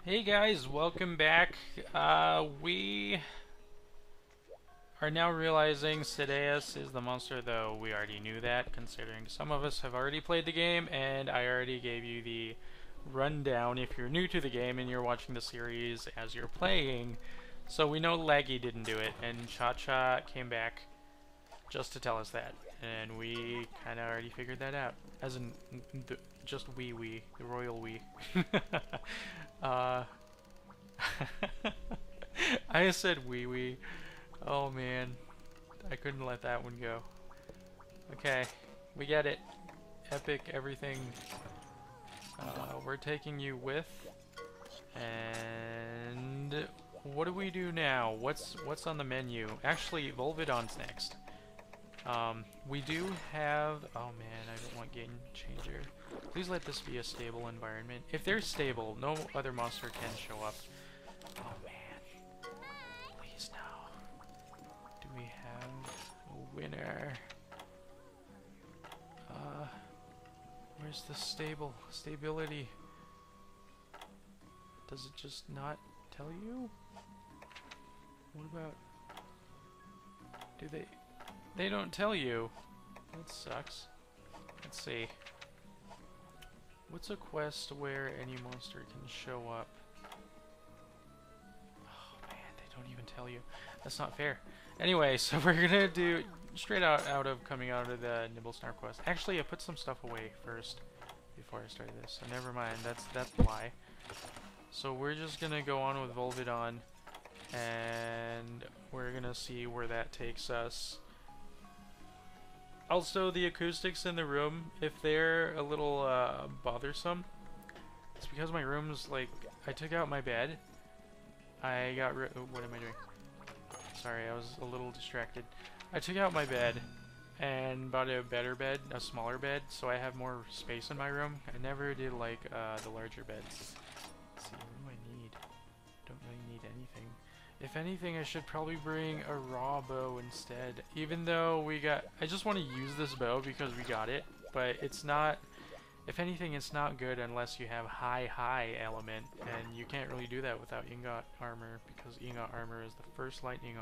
Hey guys, welcome back. We are now realizing Sideus is the monster, though we already knew that, considering some of us have already played the game, and I already gave you the rundown if you're new to the game and you're watching the series as you're playing. So we know Laggy didn't do it, and Cha-Cha came back just to tell us that, and we kind of already figured that out. As in, just we, the royal we. uh, I said wee wee. Oh man, I couldn't let that one go. Okay, we get it. Epic everything. We're taking you with. And what do we do now? What's on the menu? Actually, Volvidon's next. We do have. Oh man, I don't want game changer. Please let this be a stable environment. If they're stable, no other monster can show up. Oh man. Please no. Do we have a winner? Where's the stability? Does it just not tell you? What about... Do they don't tell you. That sucks. Let's see. What's a quest where any monster can show up? Oh man, they don't even tell you. That's not fair. Anyway, so we're gonna do straight out of coming out of the Nibblesnarf quest. Actually, I put some stuff away first before I started this, so never mind. That's why. So we're just gonna go on with Volvidon, and we're gonna see where that takes us. Also, the acoustics in the room, if they're a little bothersome, it's because my room's like, I took out my bed. I got rid. Oh, what am I doing? Sorry, I was a little distracted. I took out my bed and bought a better bed, a smaller bed, so I have more space in my room. I never did like the larger beds. Let's see, what do I need? Don't really need anything. If anything, I should probably bring a raw bow instead. Even though we got... I just want to use this bow because we got it. But it's not... If anything, it's not good unless you have high element. And you can't really do that without ingot armor. Because ingot armor is the first lightning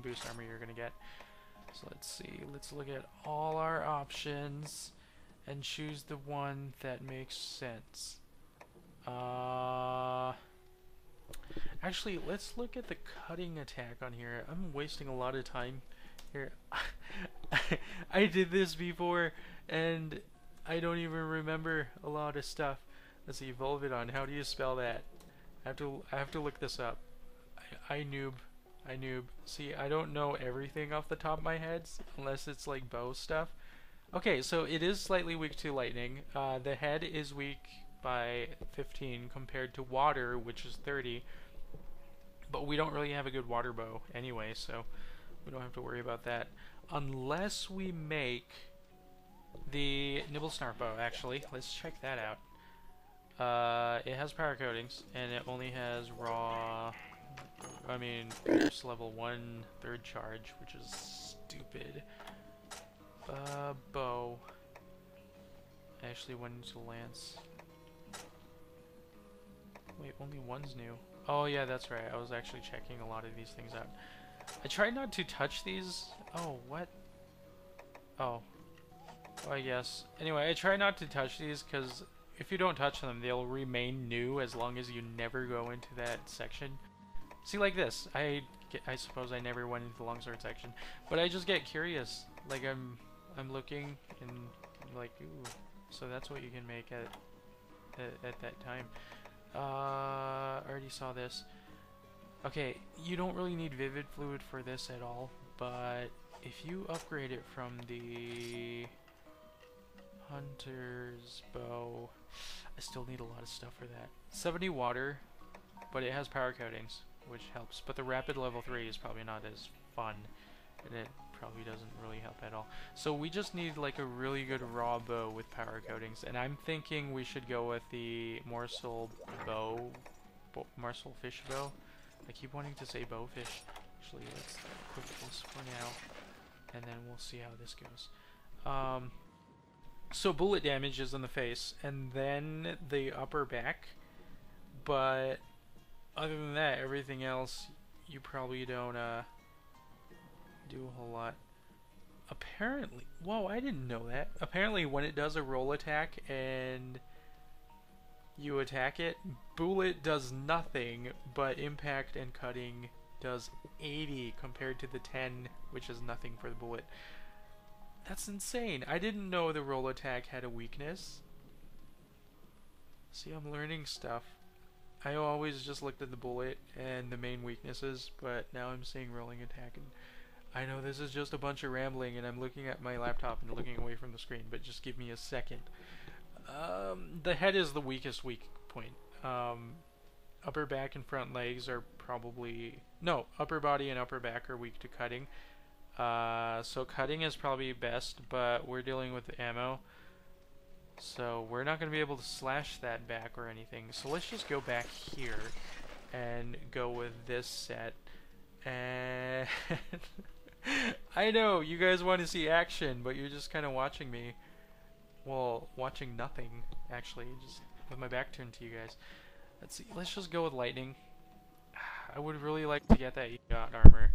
boost armor you're gonna get. So let's see. Let's look at all our options. And choose the one that makes sense. Actually, let's look at the cutting attack on here. I'm wasting a lot of time here. I did this before, and I don't even remember a lot of stuff. Let's see, Volvidon. How do you spell that? I have to look this up. I noob. See, I don't know everything off the top of my head, unless it's like bow stuff. Okay, so it is slightly weak to lightning. The head is weak by 15 compared to water, which is 30. But we don't really have a good water bow anyway, so we don't have to worry about that. Unless we make the Nibblesnarf bow, actually. Let's check that out. It has power coatings, and it only has raw... I mean, pierce level 1 third charge, which is stupid. Bow. I actually went into lance. Wait, only one's new. Oh yeah, that's right. I was actually checking a lot of these things out. I tried not to touch these. Oh, what? Oh. Oh, I guess. Anyway, I try not to touch these because if you don't touch them, they'll remain new as long as you never go into that section. See, like this. I suppose I never went into the longsword section, but I just get curious. Like I'm looking and like, ooh. So that's what you can make at that time. I already saw this. Okay, you don't really need Vivid Fluid for this at all, but if you upgrade it from the Hunter's Bow, I still need a lot of stuff for that. 70 water, but it has power coatings, which helps. But the rapid level 3 is probably not as fun, and it probably doesn't really help at all. So we just need like a really good raw bow with power coatings, and I'm thinking we should go with the morsel fish bow. I keep wanting to say bowfish. Actually, let's equip this for now, and then we'll see how this goes. So bullet damage is in the face, and then the upper back. But other than that, everything else you probably don't do a whole lot. Apparently, whoa, I didn't know that. Apparently when it does a roll attack and you attack it, bullet does nothing, but impact and cutting does 80 compared to the 10, which is nothing for the bullet. That's insane. I didn't know the roll attack had a weakness. See, I'm learning stuff. I always just looked at the bullet and the main weaknesses, but now I'm seeing rolling attack, and I know this is just a bunch of rambling and I'm looking at my laptop and looking away from the screen, but just give me a second. The head is the weakest weak point. Upper back and front legs are probably... No, upper body and upper back are weak to cutting. So cutting is probably best, but we're dealing with ammo. So we're not going to be able to slash that back or anything. So let's just go back here and go with this set. And... I know, you guys want to see action, but you're just kind of watching me. Well, watching nothing, actually, just with my back turned to you guys. Let's see, let's just go with lightning. I would really like to get that yacht armor,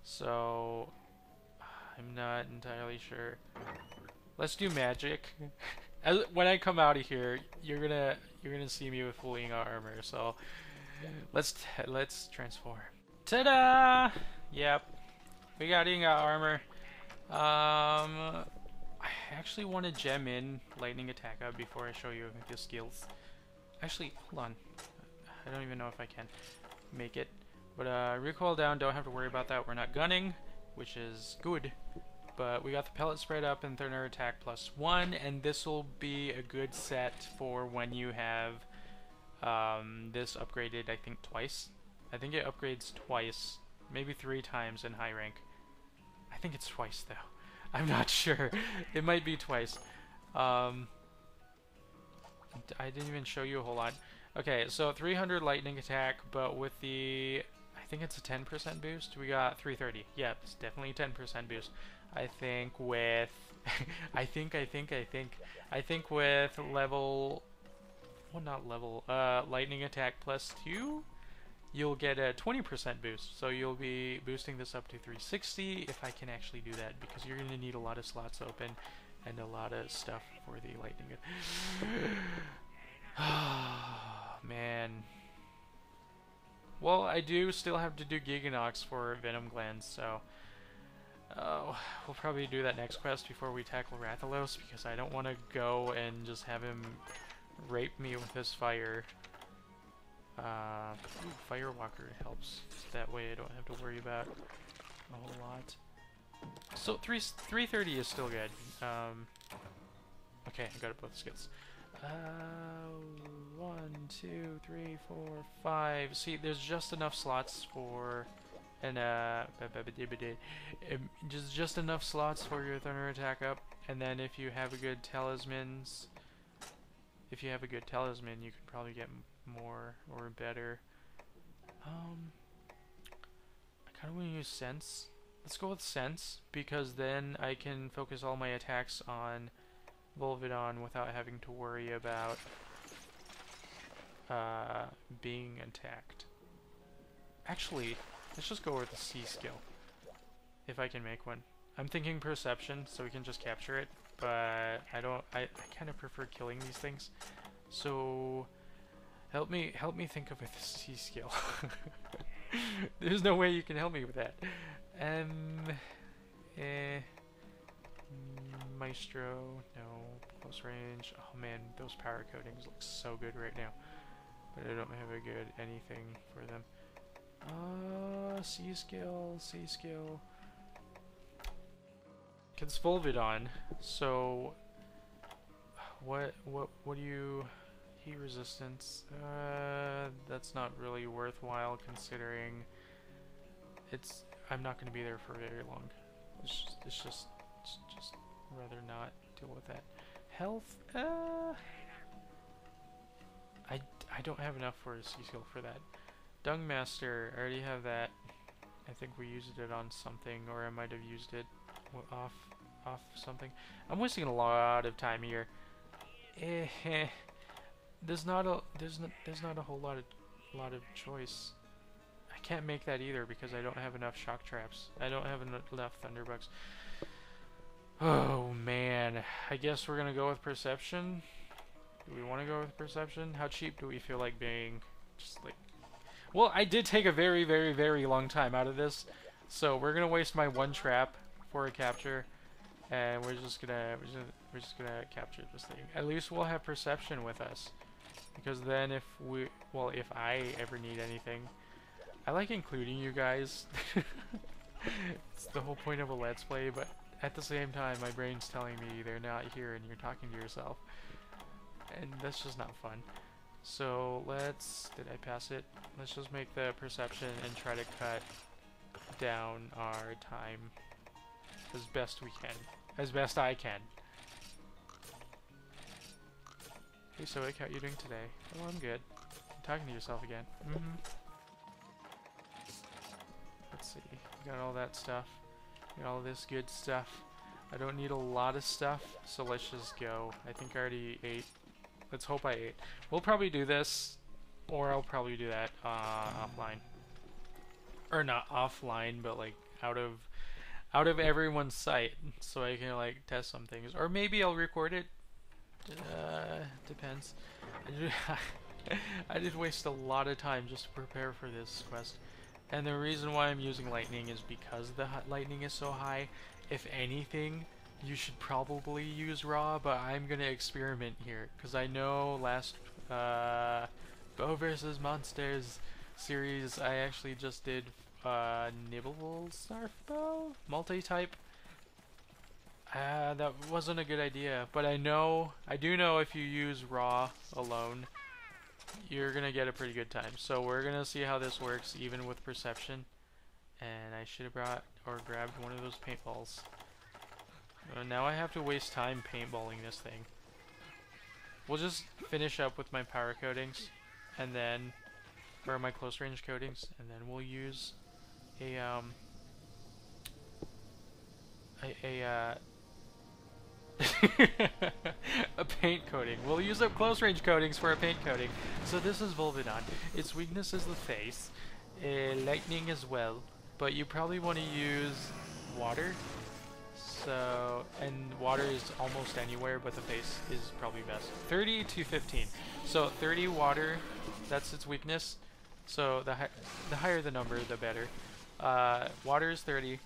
so I'm not entirely sure. Let's do magic. When I come out of here, you're gonna see me with full yacht armor. So let's transform. Ta-da! Yep. We got ingot armor. I actually want to gem in lightning attack up before I show you the skills. Actually, hold on. I don't even know if I can make it. But recoil down, don't have to worry about that. We're not gunning, which is good. But we got the pellet spread up and thunder attack +1, and this will be a good set for when you have this upgraded, I think, twice. I think it upgrades twice, maybe 3 times in high rank. I think it's twice, though. I'm not sure. It might be twice. I didn't even show you a whole lot. Okay, so 300 lightning attack, but with the... I think it's a 10% boost. We got 330. Yeah, it's definitely a 10% boost. I think with... I think with level... Well, not level. Lightning attack +2... you'll get a 20% boost, so you'll be boosting this up to 360 if I can actually do that, because you're going to need a lot of slots open and a lot of stuff for the lightning. Man. Well, I do still have to do Giganox for Venom Glands, so we'll probably do that next quest before we tackle Rathalos, because I don't want to go and just have him rape me with his fire. Firewalker helps. That way I don't have to worry about a whole lot. So 330 is still good. Okay, I got both skills. 1, 2, 3, 4, 5. See, there's just enough slots for just enough slots for your thunder attack up, and then if you have a good talismans, you can probably get more or better. I kind of want to use sense. Let's go with sense, because then I can focus all my attacks on Volvidon without having to worry about being attacked. Actually, let's just go with the C skill, if I can make one. I'm thinking perception, so we can just capture it, but I kind of prefer killing these things. So help me think of a C skill. There's no way you can help me with that. Maestro, no. Close range. Oh man, those power coatings look so good right now. But I don't have a good anything for them. C skill. It's Volvidon. So what do you... Heat resistance, that's not really worthwhile considering I'm not going to be there for very long. It's just rather not deal with that. Health, I don't have enough for a C skill for that. Dung Master, I already have that. I think we used it on something, or I might have used it off something. I'm wasting a lot of time here. there's not a whole lot of choice. I can't make that either because I don't have enough shock traps. I don't have enough thunderbugs. Oh man, I guess we're gonna go with perception. Do we want to go with perception? How cheap do we feel like being? Just like, well, I did take a very, very, very long time out of this, so we're gonna waste my one trap for a capture, and we're just gonna capture this thing. At least we'll have perception with us, because then if I ever need anything, I like including you guys. It's the whole point of a Let's Play, but at the same time, my brain's telling me they're not here and you're talking to yourself. And that's just not fun. So did I pass it? Let's just make the perception and try to cut down our time as best we can. As best I can. Hey Stoic, how you doing today? Oh, I'm good. You're talking to yourself again. Let's see. Got all that stuff. Got all this good stuff. I don't need a lot of stuff, so let's just go. I think I already ate. Let's hope I ate. We'll probably do this, or I'll probably do that offline. Or not offline, but like out of everyone's sight, so I can like test some things. Or maybe I'll record it. Depends. I did waste a lot of time just to prepare for this quest. And the reason why I'm using lightning is because the lightning is so high. If anything, you should probably use raw, but I'm gonna experiment here because I know last Bow vs Monsters series I actually just did Nibble Snarf Bow multi-type. That wasn't a good idea, but I do know if you use raw alone, you're gonna get a pretty good time. So we're gonna see how this works even with perception. And I should have brought or grabbed one of those paintballs. Now I have to waste time paintballing this thing. We'll just finish up with my power coatings, and then, or my close range coatings, and then we'll use a a paint coating. We'll use up close range coatings for a paint coating. So this is Volvidon. Its weakness is the face, lightning as well, but you probably want to use water. So, and water is almost anywhere, but the face is probably best. 30 to 15. So 30 water, that's its weakness. So the higher the number, the better. Water is 30,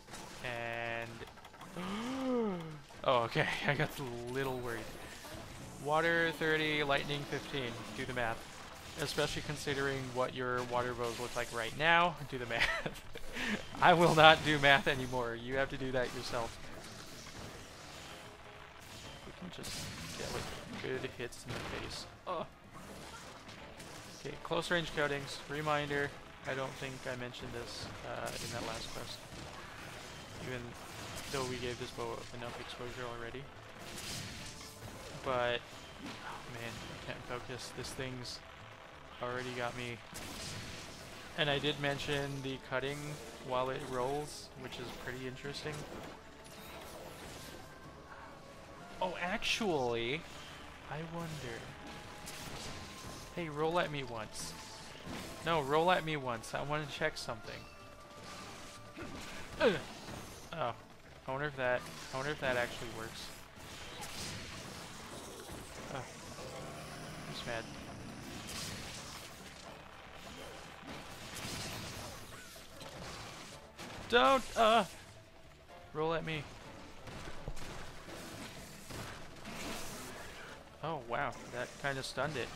and oh, okay, I got a little worried. Water 30, lightning 15. Do the math. Especially considering what your water bows look like right now. Do the math. I will not do math anymore. You have to do that yourself. We can just get like good hits in the face. Oh. Okay, close range coatings. Reminder, I don't think I mentioned this in that last quest. Even though we gave this bow enough exposure already. But, oh man, I can't focus. This thing's already got me. And I did mention the cutting while it rolls, which is pretty interesting. Oh, actually, I wonder. Hey, roll at me once. No, roll at me once. I want to check something. Oh, I wonder if that actually works. Oh, I'm just mad. Don't, roll at me. Oh, wow, that kind of stunned it.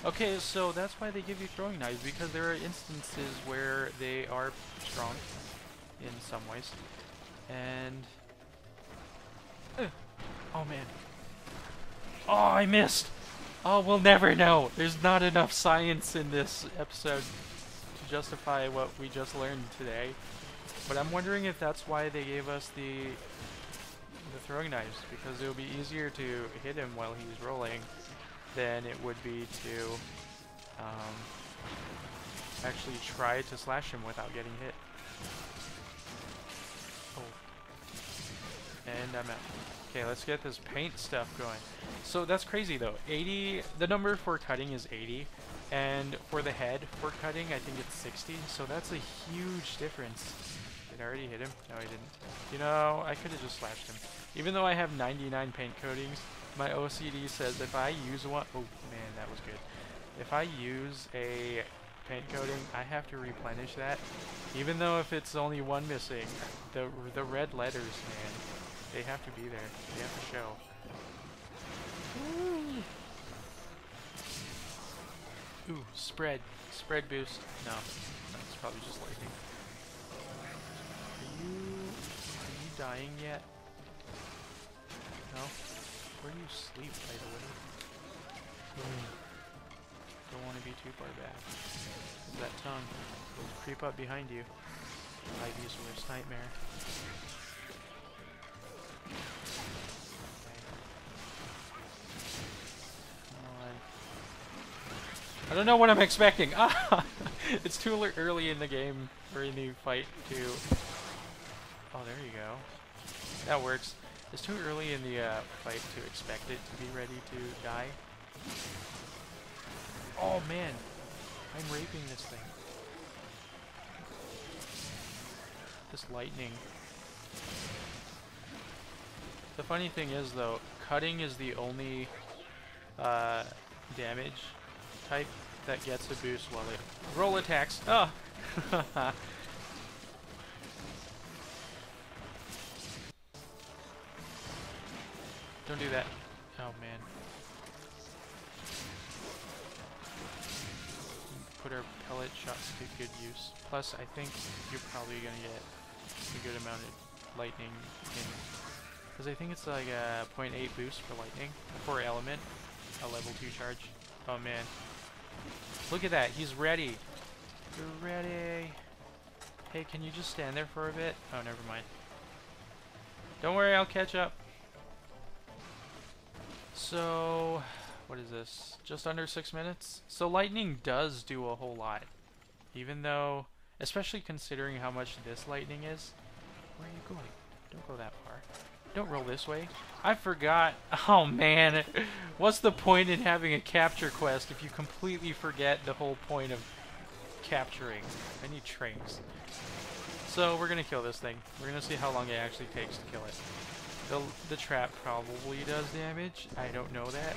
Okay, so that's why they give you throwing knives, because there are instances where they are strong in some ways. And, oh man. Oh, I missed! Oh, we'll never know. There's not enough science in this episode to justify what we just learned today. But I'm wondering if that's why they gave us the throwing knives, because it would be easier to hit him while he's rolling than it would be to actually try to slash him without getting hit. Oh. And I'm out. Okay, let's get this paint stuff going. So that's crazy though. 80, the number for cutting is 80, and for the head for cutting, I think it's 60. So that's a huge difference. Did I already hit him? No, I didn't. You know, I could have just slashed him. Even though I have 99 paint coatings, my OCD says if I use one, oh man, that was good. If I use a paint coating, I have to replenish that. Even though if it's only one missing, the red letters, man, they have to be there. They have to show. Ooh, spread boost. No, that's probably just lightning. Are you dying yet? No? Where do you sleep, by the way? Don't want to be too far back. That tongue will creep up behind you. Ivy's worst nightmare. I don't know what I'm expecting. Ah, it's too early in the game or in the fight to. Oh, there you go. That works. It's too early in the fight to expect it to be ready to die. Oh man, I'm raping this thing. This lightning. The funny thing is though, cutting is the only damage type that gets a boost while it roll attacks. Oh! Don't do that. Oh man. Put our pellet shots to good use. Plus, I think you're probably gonna get a good amount of lightning in. Because I think it's like a 0.8 boost for lightning. For element. A level 2 charge. Oh man. Look at that, he's ready. You're ready. Hey, can you just stand there for a bit? Oh, never mind. Don't worry, I'll catch up. So, what is this? Just under 6 minutes? So lightning does do a whole lot. Even though, especially considering how much this lightning is. Where are you going? Don't go that far. Don't roll this way. I forgot. Oh man, what's the point in having a capture quest if you completely forget the whole point of capturing? I need trains. So we're gonna kill this thing. We're gonna see how long it actually takes to kill it. The trap probably does damage. I don't know that,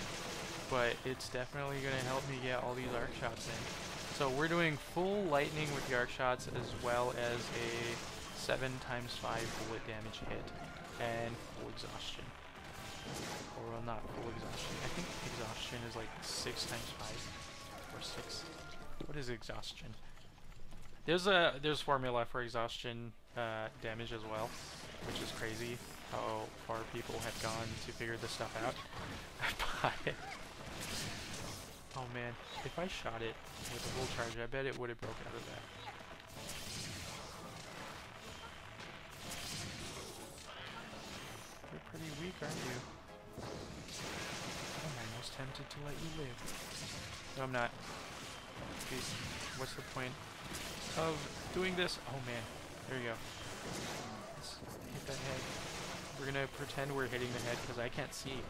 but it's definitely gonna help me get all these arc shots in. So we're doing full lightning with the arc shots as well as a 7 × 5 bullet damage hit. And full exhaustion. Or well, not full exhaustion. I think exhaustion is like 6 × 5. Or 6. What is exhaustion? There's formula for exhaustion damage as well, which is crazy how far people have gone to figure this stuff out. But oh man, if I shot it with a full charge, I bet it would have broke out of that. You're pretty weak, aren't you? I'm almost tempted to let you live. No, I'm not. Jeez, what's the point of doing this? Oh man, there you go. Let's hit that head. We're gonna pretend we're hitting the head because I can't see.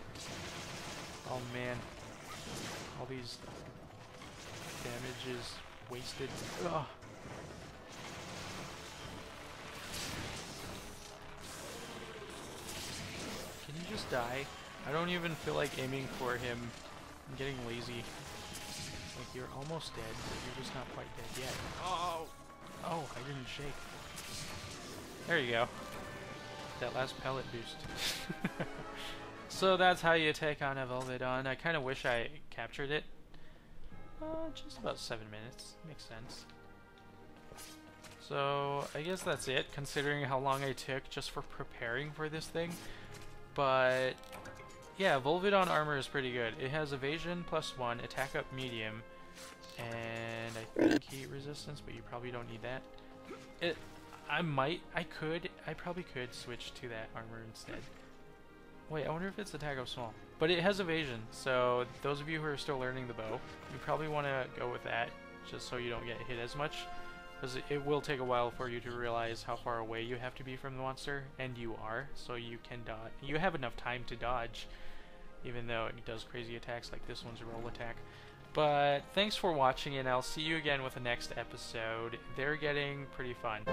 Oh man, all these damages wasted. Ugh. Can you just die? I don't even feel like aiming for him. I'm getting lazy. Like, you're almost dead, but you're just not quite dead yet. Oh! Oh, I didn't shake. There you go. That last pellet boost. So that's how you take on a Volvidon. I kind of wish I captured it. Just about 7 minutes. Makes sense. So, I guess that's it, considering how long I took just for preparing for this thing. But yeah, Volvidon armor is pretty good. It has evasion +1, attack up medium, and I think heat resistance, but you probably don't need that. I probably could switch to that armor instead. Wait, I wonder if it's attack up small. But it has evasion, so those of you who are still learning the bow, you probably want to go with that, just so you don't get hit as much. Because it will take a while for you to realize how far away you have to be from the monster, and you are, so you can dodge. You have enough time to dodge, even though it does crazy attacks like this one's a roll attack. But thanks for watching, and I'll see you again with the next episode. They're getting pretty fun.